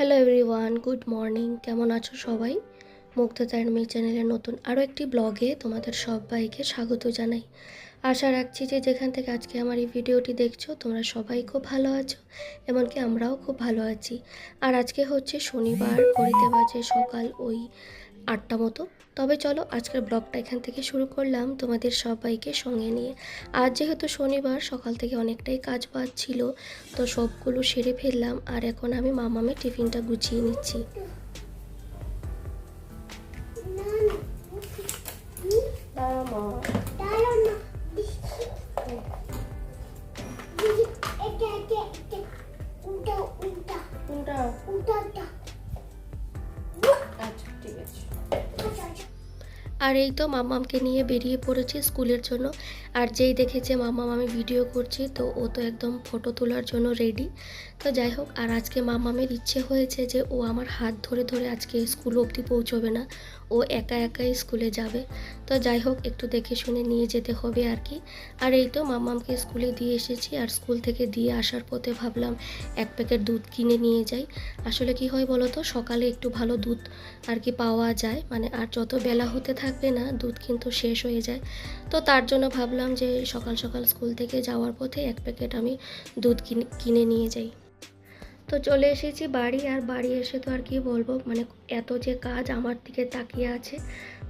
Hello everyone, good morning. কেমন আছো সবাই? মুগ্ধতা অ্যান্ড মি চ্যানেলের নতুন আরও একটি ব্লগে তোমাদের সবাইকে স্বাগত জানাই। আশা রাখছি যে যেখান থেকে আজকে আমার এই ভিডিওটি দেখছো তোমরা সবাই খুব ভালো আছো, এমনকি আমরাও খুব ভালো আছি। আর আজকে হচ্ছে শনিবার, ঘড়িতে বাজে সকাল ওই 8টা মতো। তবে চলো আজকের ব্লগটা এখান থেকে শুরু করলাম তোমাদের সবাইকে সঙ্গে নিয়ে। আজ যেহেতু শনিবার, সকাল থেকে অনেকটাই কাজ বাজ ছিল, তো সবগুলো সেরে ফেললাম। আর এখন আমি মামামের টিফিনটা গুছিয়ে নিচ্ছি। আর এই তো মাম্মামকে নিয়ে বেরিয়ে পড়েছি স্কুলের জন্য। আর যেই দেখেছে মাম্মাম আমি ভিডিও করছি, তো ও তো একদম ফটো তোলার জন্য রেডি। তো যাই হোক, আর আজকে মাম্মামের ইচ্ছে হয়েছে যে ও আমার হাত ধরে ধরে আজকে স্কুল অবধি পৌঁছবে না, ও একা একাই স্কুলে যাবে। তো যাই হোক, একটু দেখে শুনে নিয়ে যেতে হবে আর কি। আর এই তো মাম্মামকে স্কুলে দিয়ে এসেছি। আর স্কুল থেকে দিয়ে আসার পথে ভাবলাম এক প্যাকেট দুধ কিনে নিয়ে যাই। আসলে কি হয় বলো তো, সকালে একটু ভালো দুধ আর কি পাওয়া যায়, মানে আর যত বেলা হতে থাকবে না দুধ কিন্তু শেষ হয়ে যায়। তো তার জন্য ভাবলাম যে সকাল সকাল স্কুল থেকে যাওয়ার পথে এক প্যাকেট আমি দুধ কিনে নিয়ে যাই। তো চলে এসেছি বাড়ি। আর বাড়ি এসে তো আর কি বলবো, মানে এত যে কাজ আমার দিকে তাকিয়ে আছে।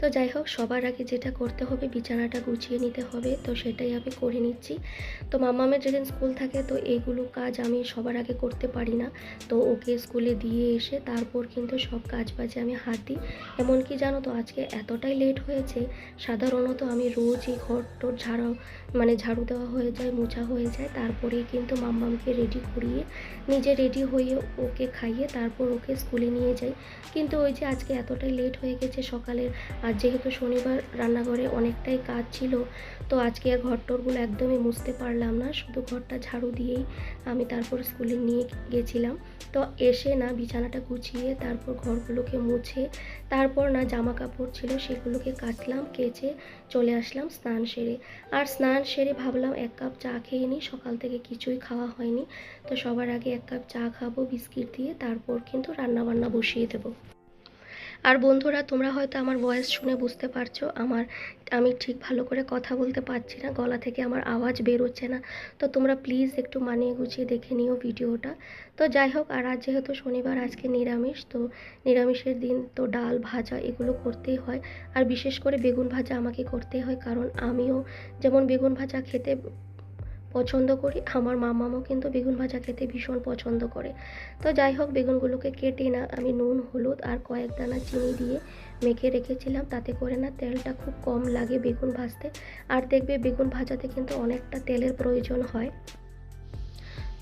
তো যাই হোক, সবার আগে যেটা করতে হবে বিছানাটা গুছিয়ে নিতে হবে, তো সেটাই আমি করে নিচ্ছি। তো মামামের যেদিন স্কুল থাকে তো এইগুলো কাজ আমি সবার আগে করতে পারি না। তো ওকে স্কুলে দিয়ে এসে তারপর কিন্তু সব কাজ বাজে আমি হাত দিই। এমনকি জানো তো, আজকে এতটাই লেট হয়েছে। সাধারণত আমি রোজই ঘর টোর ঝাড়ু দেওয়া হয়ে যায়, মোছা হয়ে যায়, তারপরেই কিন্তু মাম্মামকে রেডি করিয়ে নিজে রেডি হয়ে ওকে খাইয়ে তারপর ওকে স্কুলে নিয়ে যাই। কিন্তু ওই যে আজকে এতটাই লেট হয়ে গেছে সকালের। আর যেহেতু শনিবার রান্নাঘরে অনেকটাই কাজ ছিল, তো আজকে আর ঘরটরগুলো একদমই মুছতে পারলাম না, শুধু ঘরটা ঝাড়ু দিয়েই আমি তারপর স্কুলে নিয়ে গেছিলাম। তো এসে না বিছানাটা গুছিয়ে তারপর ঘরগুলোকে মুছে তারপর না জামা কাপড় ছিল সেগুলোকে কাচলাম, কেচে চলে আসলাম স্নান সেরে। আর স্নান সেরে ভাবলাম এক কাপ চা খেয়ে নিই, সকাল থেকে কিছুই খাওয়া হয়নি। তো সবার আগে এক কাপ চা খাবো বিস্কিট দিয়ে, তারপর কিন্তু রান্নাবান্না বসিয়ে দেবো। আর বন্ধুরা, তোমরা হয়তো আমার ভয়েস শুনে বুঝতে পারছো আমি ঠিক ভালো করে কথা বলতে পারছি না, গলা থেকে আমার আওয়াজ বেরোচ্ছে না। তো তোমরা প্লিজ একটু মানিয়ে গুছিয়ে দেখে নিও ভিডিওটা। তো যাই হোক, আর আজ যেহেতু শনিবার, আজকে নিরামিষ, তো নিরামিষের দিন তো ডাল ভাজা এগুলো করতেই হয়। আর বিশেষ করে বেগুন ভাজা আমাকে করতেই হয়, কারণ আমিও যেমন বেগুন ভাজা খেতে পছন্দ করি, আমার মামাও কিন্তু বেগুন ভাজা খেতে ভীষণ পছন্দ করে। তো যাই হোক, বেগুনগুলোকে কেটে না আমি নুন হলুদ আর কয়েক দানা চিনি দিয়ে মেখে রেখেছিলাম, তাতে করে না তেলটা খুব কম লাগে বেগুন ভাজতে। আর দেখবে বেগুন ভাজাতে কিন্তু অনেকটা তেলের প্রয়োজন হয়।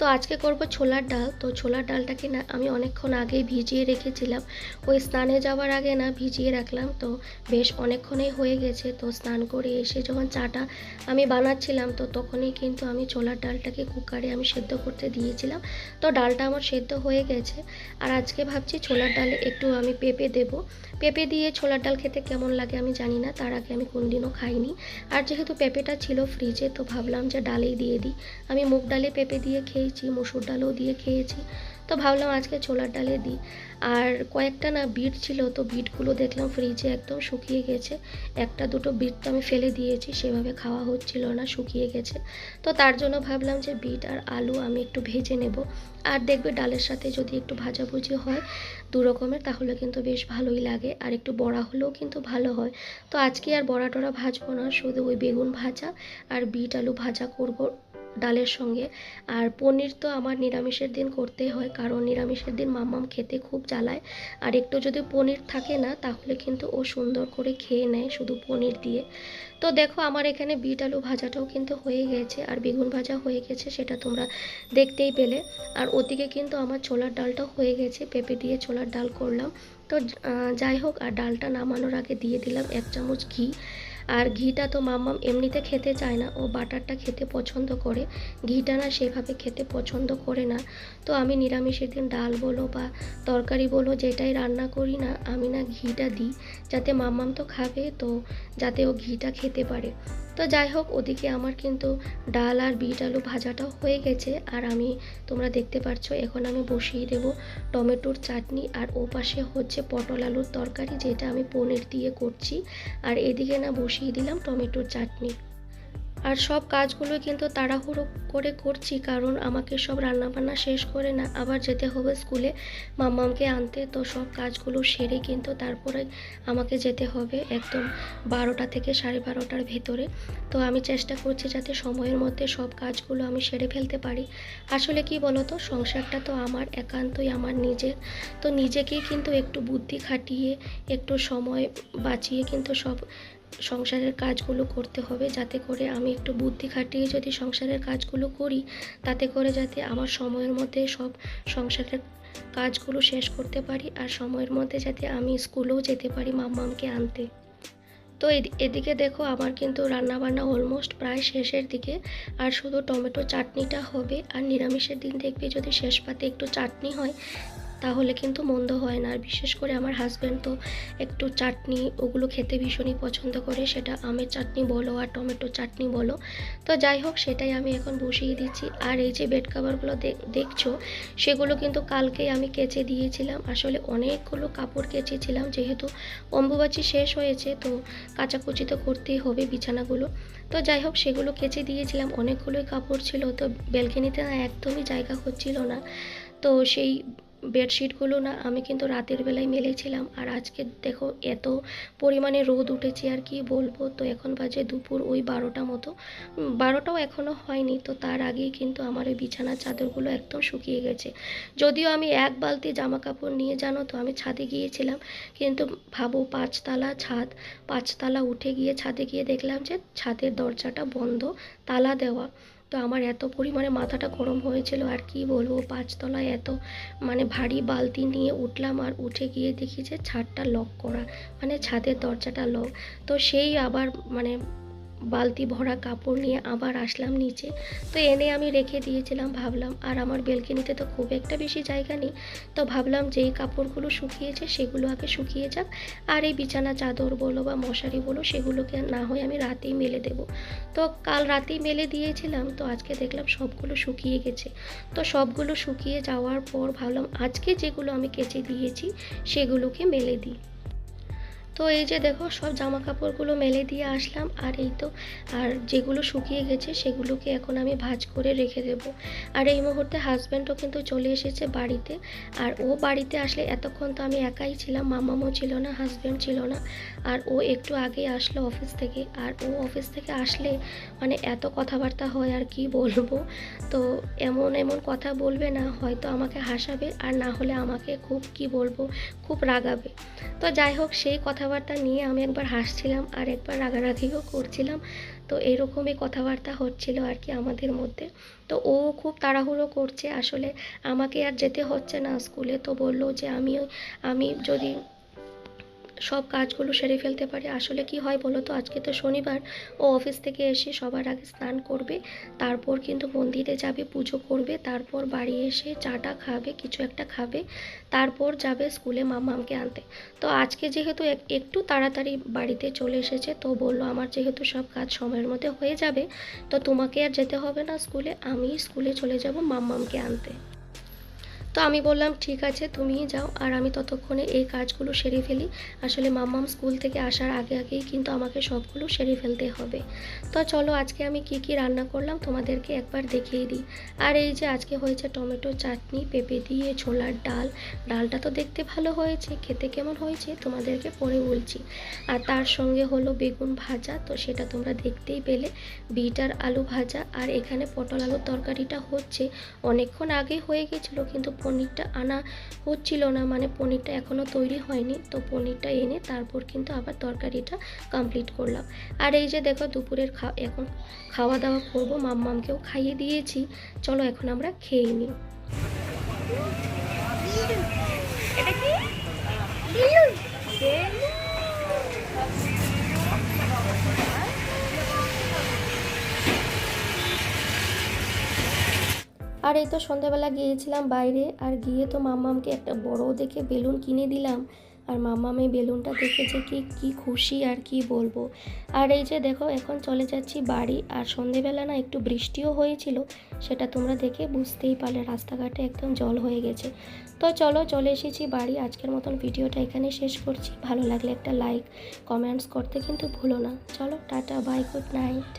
তো আজকে করব ছোলার ডাল। তো ছোলার ডালটাকে না আমি অনেকক্ষণ আগেই ভিজিয়ে রেখেছিলাম, ওই স্নানে যাওয়ার আগে না ভিজিয়ে রাখলাম। তো বেশ অনেকক্ষণই হয়ে গেছে। তো স্নান করে এসে যখন চাটা আমি বানাচ্ছিলাম, তো তখনই কিন্তু আমি ছোলার ডালটাকে কুকারে আমি সেদ্ধ করতে দিয়েছিলাম। তো ডালটা আমার সেদ্ধ হয়ে গেছে। আর আজকে ভাবছি ছোলার ডালে একটু আমি পেঁপে দেব। পেঁপে দিয়ে ছোলার ডাল খেতে কেমন লাগে আমি জানি না, তার আগে আমি কোনদিনও খাইনি। আর যেহেতু পেঁপেটা ছিল ফ্রিজে, তো ভাবলাম যে ডালেই দিয়ে দিই। আমি মুগ ডালে পেঁপে দিয়ে খেয়েছি, মসুর ডালও দিয়ে খেয়েছি, তো ভাবলাম আজকে ছোলার ডালে দিই। আর কয়েকটা না বিট ছিল, তো বিটগুলো দেখলাম ফ্রিজে একদম শুকিয়ে গেছে। একটা দুটো বিট তো আমি ফেলে দিয়েছি, সেভাবে খাওয়া হচ্ছিল না, শুকিয়ে গেছে। তো তার জন্য ভাবলাম যে বিট আর আলু আমি একটু ভেজে নেব। আর দেখবে ডালের সাথে যদি একটু ভাজাভুজি হয় দু রকমের, তাহলে কিন্তু বেশ ভালোই লাগে। আর একটু বড়া হলেও কিন্তু ভালো হয়। তো আজকে আর বড়া টড়া ভাজবো না, শুধু ওই বেগুন ভাজা আর বিট আলু ভাজা করব ডালের সঙ্গে। আর পনির তো আমার নিরামিষের দিন করতেই হয়, কারণ নিরামিষের দিন মাম্মাম খেতে খুব জ্বালায়। আর একটু যদি পনির থাকে না, তাহলে কিন্তু ও সুন্দর করে খেয়ে নেয় শুধু পনির দিয়ে। তো দেখো, আমার এখানে বিট আলু ভাজাটাও কিন্তু হয়ে গেছে, আর বেগুন ভাজা হয়ে গেছে, সেটা তোমরা দেখতেই পেলে। আর ওদিকে কিন্তু আমার ছোলার ডালটাও হয়ে গেছে, পেঁপে দিয়ে ছোলার ডাল করলাম। তো যাই হোক, আর ডালটা নামানোর আগে দিয়ে দিলাম 1 চামচ ঘি। আর ঘিটা তো মাম্মাম এমনিতে খেতে চায় না, ও বাটারটা খেতে পছন্দ করে, ঘিটা না সেভাবে খেতে পছন্দ করে না। তো আমি নিরামিষের দিন ডাল বলো বা তরকারি বলো যেটাই রান্না করি না, আমি না ঘিটা দিই, যাতে মাম্মাম তো খাবে, তো যাতে ও ঘিটা খেতে পারে। তো যাই হোক, ওদিকে আমার কিন্তু ডাল আর বিট আলু ভাজাটাও হয়ে গেছে। আর তোমরা দেখতে পাচ্ছ এখন আমি বসিয়ে দেব টমেটোর চাটনি। আর ও পাশে হচ্ছে পটল আলুর তরকারি, যেটা আমি পনির দিয়ে করছি। আর এদিকে না বসিয়ে দিলাম টমেটোর চাটনি। আর সব কাজগুলো কিন্তু তাড়াহুড়ো করে করছি, কারণ আমাকে সব রান্নাবান্না শেষ করে না আবার যেতে হবে স্কুলে মাম্মামকে আনতে। তো সব কাজগুলো সেরে কিন্তু তারপরে আমাকে যেতে হবে একদম 12টা থেকে 12:30টার ভেতরে। তো আমি চেষ্টা করছি যাতে সময়ের মধ্যে সব কাজগুলো আমি সেরে ফেলতে পারি। আসলে কি বলো তো, সংসারটা তো আমার একান্তই আমার নিজের। তো নিজেকেই কিন্তু একটু বুদ্ধি খাটিয়ে একটু সময় বাঁচিয়ে কিন্তু সব সংসারের কাজগুলো করতে হবে, যাতে করে আমি একটু বুদ্ধি খাটিয়ে যদি সংসারের কাজগুলো করি, তাতে করে যাতে আমার সময়ের মধ্যে সব সংসারের কাজগুলো শেষ করতে পারি আর সময়ের মধ্যে যাতে আমি স্কুলেও যেতে পারি মাম্মামকে আনতে। তো এদিকে দেখো আমার কিন্তু রান্নাবান্না অলমোস্ট প্রায় শেষের দিকে। আর শুধু টমেটো চাটনিটা হবে। আর নিরামিষের দিন দেখবে যদি শেষ পাতে একটু চাটনি হয় তাহলে কিন্তু মন্দ হয় না। আর বিশেষ করে আমার হাজব্যান্ড তো একটু চাটনি ওগুলো খেতে ভীষণই পছন্দ করে, সেটা আমের চাটনি বলো আর টমেটো চাটনি বলো। তো যাই হোক, সেটাই আমি এখন বসিয়ে দিচ্ছি। আর এই যে বেড কাভারগুলো দেখছো, সেগুলো কিন্তু কালকেই আমি কেচে দিয়েছিলাম। আসলে অনেকগুলো কাপড় কেচেছিলাম, যেহেতু অম্বুবাচী শেষ হয়েছে তো কাচাকুচি তো করতেই হবে বিছানাগুলো। তো যাই হোক, সেগুলো কেচে দিয়েছিলাম, অনেকগুলোই কাপড় ছিল। তো ব্যালকনিতে না একদমই জায়গা হচ্ছিল না, তো সেই বেডশিটগুলো না আমি কিন্তু রাতের বেলায় মেলেছিলাম। আর আজকে দেখো এত পরিমাণে রোদ উঠেছে আর কি বলবো। তো এখন বাজে দুপুর ওই 12টা মতো, 12টাও এখনও হয়নি। তো তার আগেই কিন্তু আমার ওই বিছানার চাদরগুলো একদম শুকিয়ে গেছে। যদিও আমি এক বালতি জামা কাপড় নিয়ে জানো তো আমি ছাদে গিয়েছিলাম, কিন্তু ভাবো 5তলা ছাদ, 5তলা উঠে গিয়ে ছাদে গিয়ে দেখলাম যে ছাদের দরজাটা বন্ধ, তালা দেওয়া। তো আমার এত পরিমাণে মাথাটা গরম হয়েছিল আর কি বলবো। 5তলায় এত মানে ভারী বালতি নিয়ে উঠলাম, আর উঠে গিয়ে দেখি যে ছাদটা লক করা, মানে ছাদের দরজাটা লক। তো সেই আবার মানে বালতি ভরা কাপড় নিয়ে আবার আসলাম নিচে। তো এনে আমি রেখে দিয়েছিলাম, ভাবলাম আর আমার বেলকনিতে তো খুব একটা বেশি জায়গা নেই। তো ভাবলাম যেই কাপড়গুলো শুকিয়েছে সেগুলো আগে শুকিয়ে যাক, আর এই বিছানা চাদর বলো বা মশারি বলো সেগুলোকে না হয় আমি রাতেই মেলে দেব। তো কাল রাতেই মেলে দিয়েছিলাম, তো আজকে দেখলাম সবগুলো শুকিয়ে গেছে। তো সবগুলো শুকিয়ে যাওয়ার পর ভাবলাম আজকে যেগুলো আমি কেচে দিয়েছি সেগুলোকে মেলে দিই। তো এই যে দেখো সব জামা কাপড়গুলো মেলে দিয়ে আসলাম। আর এই তো, আর যেগুলো শুকিয়ে গেছে সেগুলোকে এখন আমি ভাঁজ করে রেখে দেব। আর এই মুহূর্তে হাজব্যান্ডও কিন্তু চলে এসেছে বাড়িতে। আর ও বাড়িতে আসলে, এতক্ষণ তো আমি একাই ছিলাম, মামামও ছিল না, হাজব্যান্ড ছিল না। আর ও একটু আগে আসলো অফিস থেকে। আর ও অফিস থেকে আসলে মানে এত কথাবার্তা হয় আর কি বলবো। তো এমন এমন কথা বলবে না, হয়তো আমাকে হাসাবে আর না হলে আমাকে খুব কি বলবো, খুব রাগাবে। তো যাই হোক, সেই কথাবার্তা নিয়ে আমি একবার হাসছিলাম আর একবার রাগারাগিও করছিলাম। তো এরকমই কথাবার্তা হচ্ছিল আর কি আমাদের মধ্যে। তো ও খুব তাড়াহুড়ো করছে, আসলে আমাকে আর যেতে হচ্ছে না স্কুলে। তো বললো যে আমি যদি সব কাজগুলো সেরে ফেলতে পারি। আসলে কি হয় বলো তো, আজকে তো শনিবার, ও অফিস থেকে এসে সবার আগে স্নান করবে, তারপর কিন্তু মন্দিরে যাবে, পুজো করবে, তারপর বাড়ি এসে চাটা খাবে, কিছু একটা খাবে, তারপর যাবে স্কুলে মাম্মামকে আনতে। তো আজকে যেহেতু একটু তাড়াতাড়ি বাড়িতে চলে এসেছে, তো বললো আমার যেহেতু সব কাজ সময়ের মধ্যে হয়ে যাবে, তো তোমাকে আর যেতে হবে না স্কুলে, আমি স্কুলে চলে যাব মাম্মামকে আনতে। তো আমি বললাম ঠিক আছে তুমিই যাও, আর আমি ততক্ষণে এই কাজগুলো সেরে ফেলি। আসলে মাম্মাম স্কুল থেকে আসার আগে আগেই কিন্তু আমাকে সবগুলো সেরে ফেলতে হবে। তো চলো আজকে আমি কি কি রান্না করলাম তোমাদেরকে একবার দেখিয়ে দিই। আর এই যে আজকে হয়েছে টমেটো চাটনি, পেঁপে দিয়ে ছোলার ডাল। ডালটা তো দেখতে ভালো হয়েছে, খেতে কেমন হয়েছে তোমাদেরকে পরে বলছি। আর তার সঙ্গে হলো বেগুন ভাজা, তো সেটা তোমরা দেখতেই পেলে। বিট আর আলু ভাজা। আর এখানে পটল আলুর তরকারিটা হচ্ছে, অনেকক্ষণ আগেই হয়ে গেছিলো, কিন্তু পনিরটা আনা হচ্ছিল না, মানে পনিরটা এখনও তৈরি হয়নি। তো পনিরটা এনে তারপর কিন্তু আবার তরকারিটা কমপ্লিট করলাম। আর এই যে দেখো দুপুরের এখন খাওয়া দাওয়া করবো, মাম্মামকেও খাইয়ে দিয়েছি। চলো এখন আমরা খেয়ে নিই। আর এই তো সন্ধ্যাবেলা গিয়েছিলাম বাইরে, আর গিয়ে তো মাম্মামকে একটা বড় দেখে বেলুন কিনে দিলাম। আর মাম্মাম এই বেলুনটা দেখেছে কি খুশি আর কি বলবো। আর এই যে দেখো এখন চলে যাচ্ছি বাড়ি। আর সন্ধেবেলা না একটু বৃষ্টিও হয়েছিল, সেটা তোমরা দেখে বুঝতেই পারলে, রাস্তাঘাটে একদম জল হয়ে গেছে। তো চলো চলে এসেছি বাড়ি। আজকের মতন ভিডিওটা এখানে শেষ করছি। ভালো লাগলে একটা লাইক কমেন্টস করতে কিন্তু ভুলো না। চলো টাটা, বাই, গুড নাইট।